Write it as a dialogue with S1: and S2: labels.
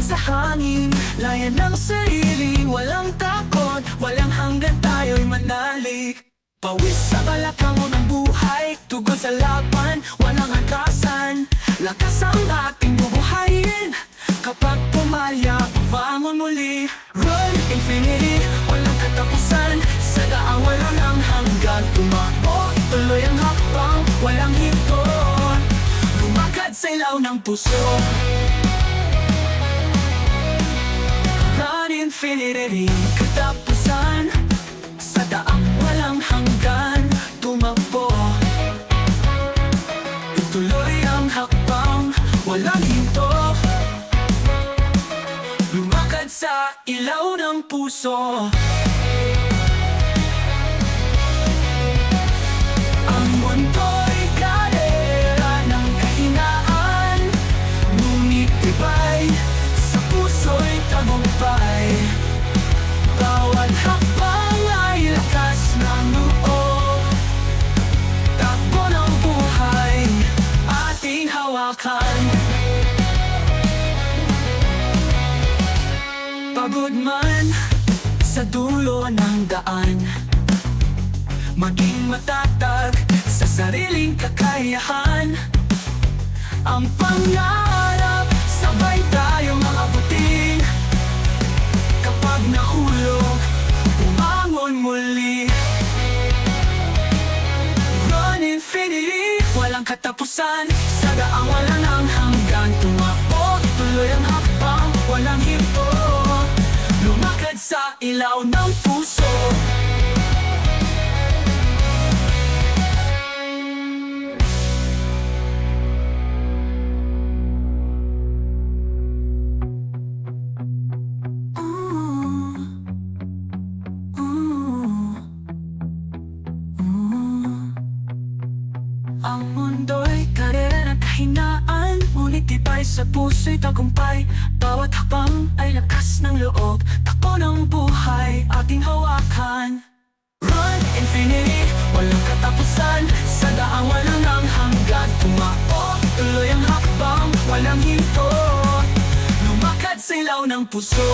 S1: sa hangin, layan ng sarili, walang takot, walang hanggan tayo'y manalik. Pawis sa balakang ng buhay, tugon sa laban, walang atasan. Lakas ang ating bubuhayin, kapag pumaya, pabangon muli. Run infinity, walang katapusan, sa daan walang hanggan. Tumakbo, tuloy ang hakbang, walang hinto, lumakad sa ilaw ng puso. Run infinity, katapusan, sa daang walang hanggan. Tumakbo, ituloy ang hakbang, walang hinto, lumakad sa ilaw ng puso. Ang mundo'y karera ng kahinaan, ngunit tibay, sa puso'y tagumpay. Bawat hakbang ay lakas ng loob, takbo ng buhay, ating hawakan. Pagod man sa dulo ng daan, maging matatag sa sariling kakayahan. Ang pangarap, sabay tayong aabutin. Kapag nahulog, bumangon muli. Run infinity, walang katapusan, sa daang walang hanggan. Tumakbo, tuloy ang hakbang, walang hinto, lumakad sa ilaw ng puso. Ang mundo'y karera ng kahinaan, ngunit tibay, sa puso'y tagumpay. Bawat hakbang ay lakas ng loob, takbo ng buhay, ating hawakan. Run infinity, walang katapusan, sa daang walang hanggan. Tumakbo, tuloy ang hakbang, walang hinto, lumakad sa ilaw ng puso.